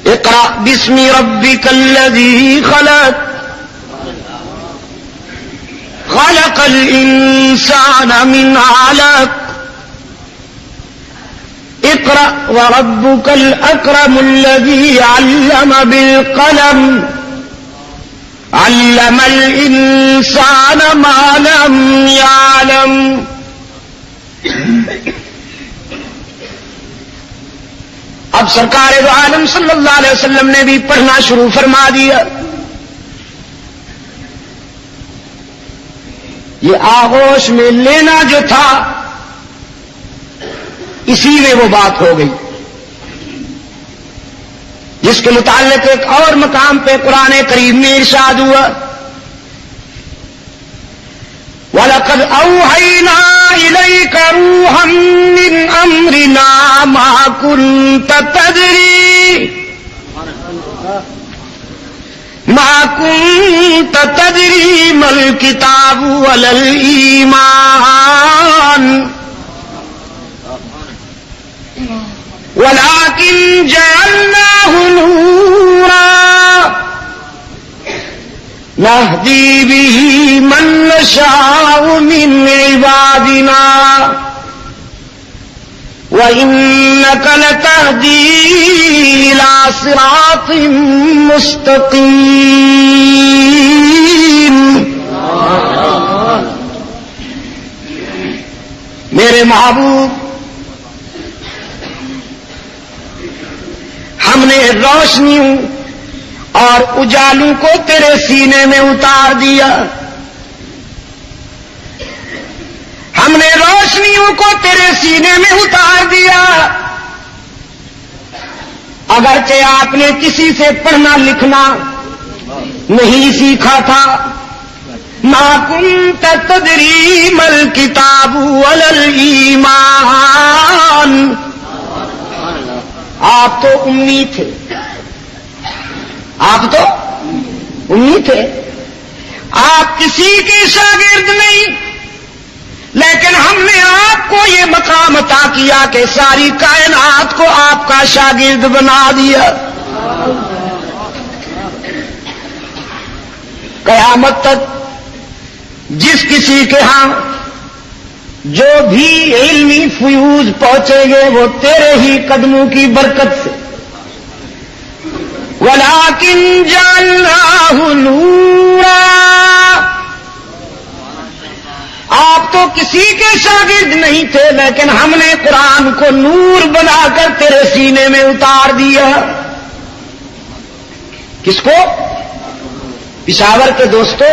اقرأ باسم ربك الذي خلق خلق الإنسان من علق اقرأ وربك الأكرم الذي علم بالقلم علم الإنسان ما لم يعلم. اب سرکار دو عالم صلی اللہ علیہ وسلم نے بھی پڑھنا شروع فرما دیا. یہ آغوش میں لینا جو تھا اسی میں وہ بات ہو گئی جس کے متعلق ایک اور مقام پہ قرآن کریم میں ارشاد ہوا وَلَقَدْ أَوْحَيْنَا إِلَيْكَ رُوحًا مِّنْ أَمْرِنَا مَا كُنْتَ تَدْرِي مَا الْكِتَابُ وَلَا الْإِيمَانُ وَلَكِنْ جَعَلْنَاهُ نُورًا نهدي به من نشاء من عبادنا وإنك لتهدي إلى صراط مستقيم. میرے محبوب ہم نے روشنیوں اور اجالوں کو تیرے سینے میں اتار دیا. ہم نے روشنیوں کو تیرے سینے میں اتار دیا. اگرچہ آپ نے کسی سے پڑھنا لکھنا نہیں سیکھا تھا. ما كنت تدری ما الکتاب ولا الایمان. آپ تو امی تھے. آپ تو امی تھے. آپ کسی کے شاگرد نہیں، لیکن ہم نے آپ کو یہ مقام عطا کیا کہ ساری کائنات کو آپ کا شاگرد بنا دیا. قیامت تک جس کسی کے ہاں جو بھی علمی فیوز پہنچیں گے وہ تیرے ہی قدموں کی برکت سے. وَلَكِنْ جَعَلْنَاهُ نُورًا. آپ تو کسی کے شاگرد نہیں تھے، لیکن ہم نے قرآن کو نور بنا کر تیرے سینے میں اتار دیا. کس کو؟ پشاور کے دوستو،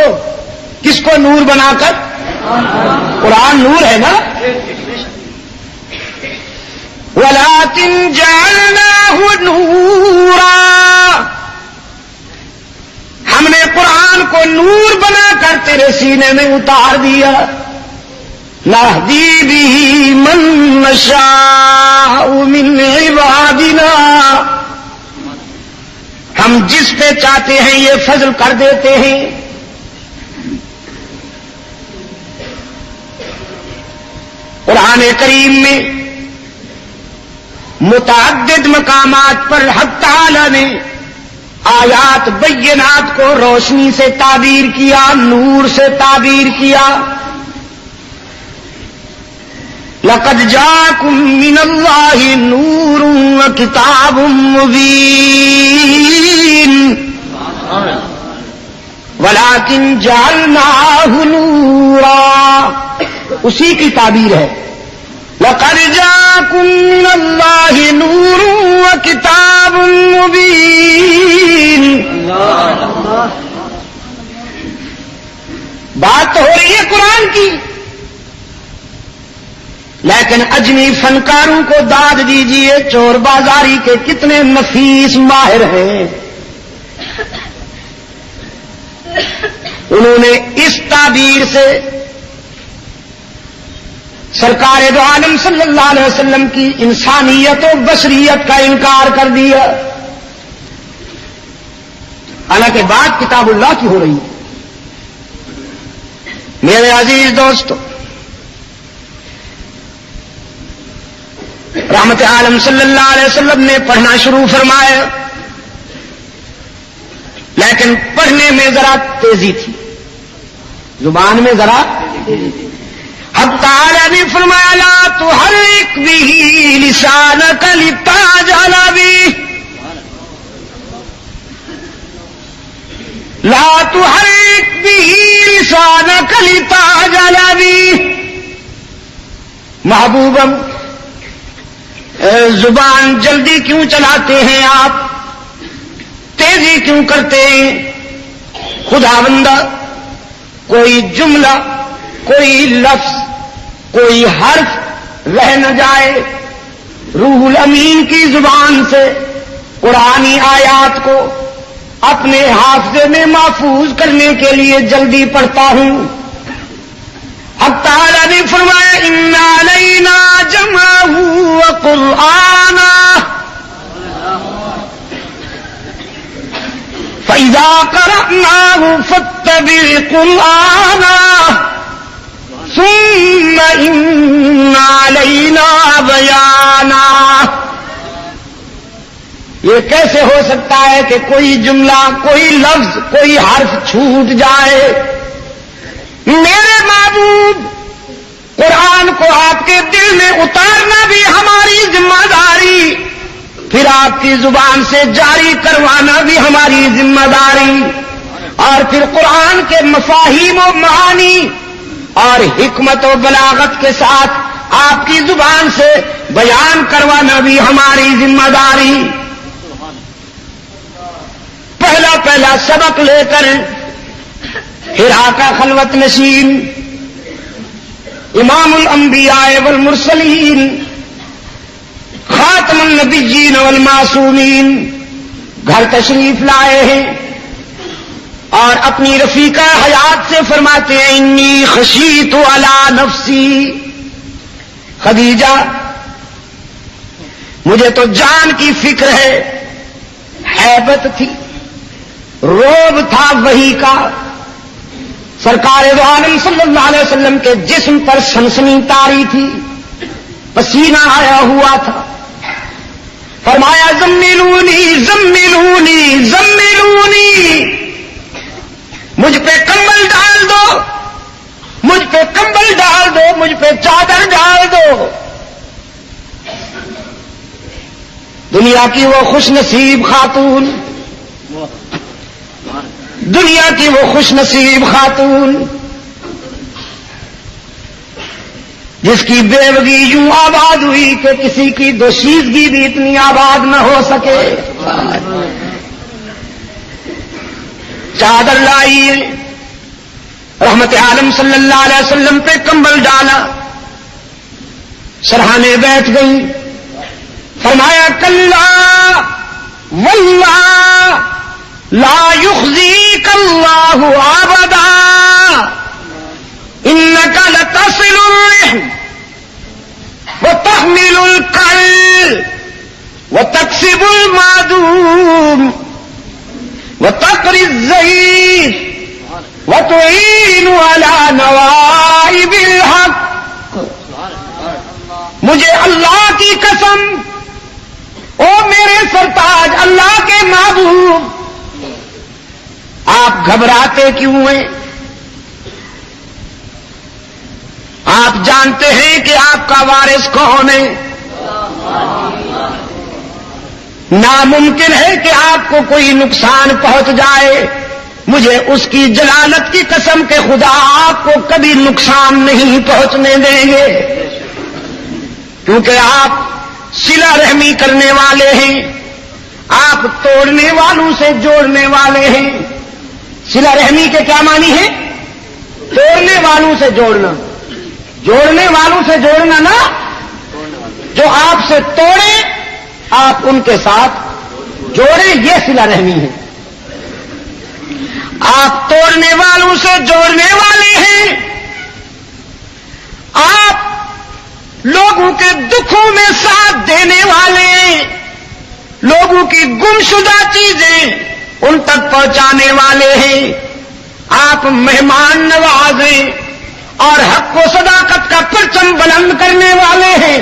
کس کو نور بنا کر؟ قرآن نور ہے نا. وَلَكِنْ جَعَلْنَاهُ نُورًا. ہم نے قرآن کو نور بنا کر تیرے سینے میں اتار دیا. نَهْدِي بِهِ مَن نَّشَاءُ مِنْ عِبَادِنَا. ہم جس پہ چاہتے ہیں یہ فضل کر دیتے ہیں. قرآن کریم میں متعدد مقامات پر حق تعالی نے آیات بینات کو روشنی سے تعبیر کیا، نور سے تعبیر کیا. لَقَدْ جَاءَكُم مِّنَ اللَّهِ نُورٌ وَكِتَابٌ مُّبِينٌ وَلَكِنْ جَعَلْنَاهُ نُورًا. اسی کی تعبیر ہے. لَقَدْ جَاءَكُم مِّنَ اللَّهِ نُورٌ وَكِتَابٌ مُّبِينٌ. بات تو ہو رہی ہے قرآن کی، لیکن اجمی فنکاروں کو داد دیجئے، چور بازاری کے کتنے نفیس ماہر ہیں. انہوں نے اس تعبیر سے سرکار دو عالم صلی اللہ علیہ وسلم کی انسانیت و بشریت کا انکار کر دیا. حالانکہ بات کتاب اللہ کی ہو رہی ہے. میرے عزیز دوستو، رحمت عالم صلی اللہ علیہ وسلم نے پڑھنا شروع فرمایا لیکن پڑھنے میں ذرا تیزی تھی، زبان میں ذرا تیزی تھی۔ حق تعالی نے فرمایا لا تحرک به لسانک لتعجل به، لا تحرک به لسانک لتعجل به۔ محبوبم زبان جلدی کیوں چلاتے ہیں آپ، تیزی کیوں کرتے ہیں؟ خداوندہ کوئی جملہ، کوئی لفظ، کوئی حرف رہ نہ جائے، روح الامین کی زبان سے قرآنی آیات کو اپنے حافظے میں محفوظ کرنے کے لیے جلدی پڑھتا ہوں۔ اب تعالیٰ نے فرمایا ان علینا جمعہ وقرآنہ فَإِذَا قَرَأْنَاهُ فَاتَّبِعْ قُرْآنَهُ ثُمَّ إِنَّ عَلَيْنَا بَيَانَهُ۔ یہ کیسے ہو سکتا ہے کہ کوئی جملہ، کوئی لفظ، کوئی حرف چھوٹ جائے؟ میرے محبوب، قرآن کو آپ کے دل میں اتارنا بھی ہماری ذمہ داری، پھر آپ کی زبان سے جاری کروانا بھی ہماری ذمہ داری، اور پھر قرآن کے مفاہیم و معانی اور حکمت و بلاغت کے ساتھ آپ کی زبان سے بیان کروانا بھی ہماری ذمہ داری۔ پہلا سبق لے کر حرا کا خلوت نشین امام الانبیاء والمرسلین خاتم النبیین والمعصومین گھر تشریف لائے ہیں اور اپنی رفیقہ حیات سے فرماتے ہیں انی خشیت علی نفسی، خدیجہ مجھے تو جان کی فکر ہے، ہیبت تھی، روب تھا وحی کا، سرکار دو عالم صلی اللہ علیہ وسلم کے جسم پر سنسنی طاری تھی، پسینہ آیا ہوا تھا، فرمایا زملونی زملونی زملونی، مجھ پہ کمبل ڈال دو، مجھ پہ کمبل ڈال دو، مجھ پہ چادر ڈال دو۔ دنیا کی وہ خوش نصیب خاتون، دنیا کی وہ خوش نصیب خاتون جس کی بیوگی یوں آباد ہوئی کہ کسی کی دوشیزگی بھی اتنی آباد نہ ہو سکے، چادر لائی، رحمت عالم صلی اللہ علیہ وسلم پہ کمبل ڈالا، سرہانے بیٹھ گئی، فرمایا کلا واللہ لا يخزيك الله ابدا انك لتصل الرحم وتحمل الكل وتكسب المعدوم وتقري الضيف وتعين على نوائب الحق۔ مجھے اللہ کی قسم، او میرے سرتاج اللہ کے محبوب، آپ گھبراتے کیوں ہیں؟ آپ جانتے ہیں کہ آپ کا وارث کون ہے، ناممکن ہے کہ آپ کو کوئی نقصان پہنچ جائے، مجھے اس کی جلالت کی قسم کہ خدا آپ کو کبھی نقصان نہیں پہنچنے دیں گے، کیونکہ آپ صلہ رحمی کرنے والے ہیں، آپ توڑنے والوں سے جوڑنے والے ہیں۔ صلہ رحمی کے کیا معنی ہے؟ توڑنے والوں سے جوڑنا، جوڑنے والوں سے جوڑنا نا، جو آپ سے توڑے آپ ان کے ساتھ جوڑے، یہ صلہ رحمی ہے۔ آپ توڑنے والوں سے جوڑنے والے ہیں، آپ لوگوں کے دکھوں میں ساتھ دینے والے ہیں، لوگوں کی گمشدہ چیزیں ان تک پہنچانے والے ہیں، آپ مہمان نواز ہیں اور حق و صداقت کا پرچم بلند کرنے والے ہیں،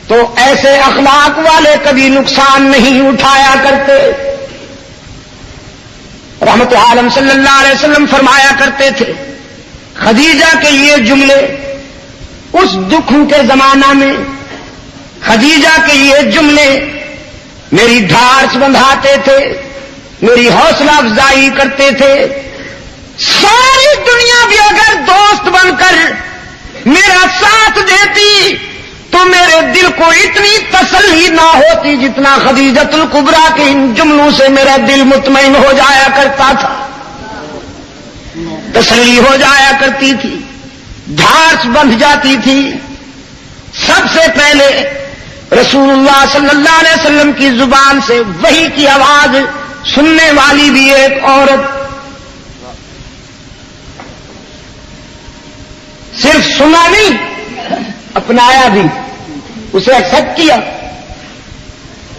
تو ایسے اخلاق والے کبھی نقصان نہیں اٹھایا کرتے۔ رحمت عالم صلی اللہ علیہ وسلم فرمایا کرتے تھے، خدیجہ کے یہ جملے اس دکھ کے زمانہ میں خدیجہ کے یہ جملے میری ڈھارس بندھاتے تھے، میری حوصلہ افزائی کرتے تھے۔ ساری دنیا بھی اگر دوست بن کر میرا ساتھ دیتی تو میرے دل کو اتنی تسلی نہ ہوتی جتنا خدیجۃ الکبریٰ کے ان جملوں سے میرا دل مطمئن ہو جایا کرتا تھا، تسلی ہو جایا کرتی تھی، ڈھارس بندھ جاتی تھی۔ سب سے پہلے رسول اللہ صلی اللہ علیہ وسلم کی زبان سے وحی کی آواز سننے والی بھی ایک عورت، صرف سنا نہیں اپنایا بھی، اسے ایکسپٹ کیا۔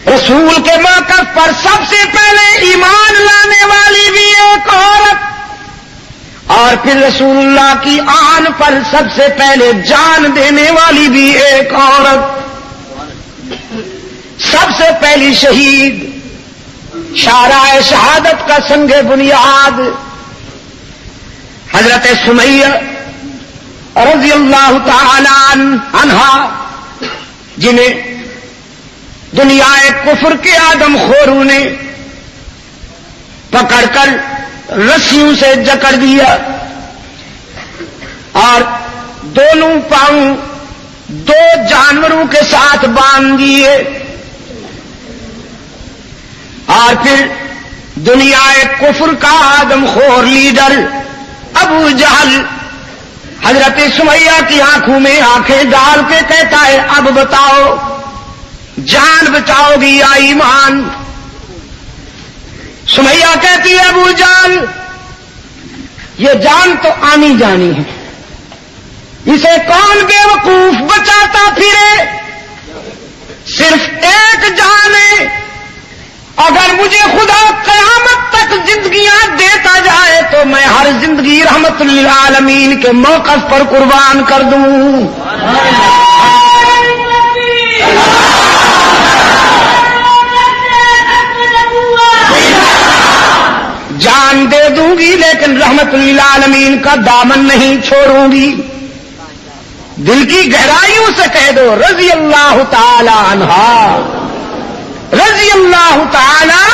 رسول کے موقف پر سب سے پہلے ایمان لانے والی بھی ایک عورت، اور پھر رسول اللہ کی آن پر سب سے پہلے جان دینے والی بھی ایک عورت، سب سے پہلی شہید، شارع شہادت کا سنگ بنیاد حضرت سمیہ رضی اللہ تعالی عنہا، جنہیں دنیا کفر کے آدم خوروں نے پکڑ کر رسیوں سے جکڑ دیا اور دونوں پاؤں دو جانوروں کے ساتھ باندھ دیے، اور پھر دنیا کفر کا آدم خور لیڈر ابو جہل حضرت سمیہ کی آنکھوں میں آنکھیں ڈال کے کہتا ہے، اب بتاؤ جان بچاؤ گی یا ایمان؟ سمیہ کہتی ہے، ابو جان یہ جان تو آنی جانی ہے، اسے کون بے وقوف بچاتا پھرے؟ صرف ایک جان ہے، اگر مجھے خدا قیامت تک زندگیاں دیتا جائے تو میں ہر زندگی رحمت للعالمین کے موقف پر قربان کر دوں۔ جان دے دوں گی لیکن رحمت للعالمین کا دامن نہیں چھوڑوں گی۔ دل کی گہرائیوں سے کہہ دو رضی اللہ تعالی عنہا، رضی اللہ تعالی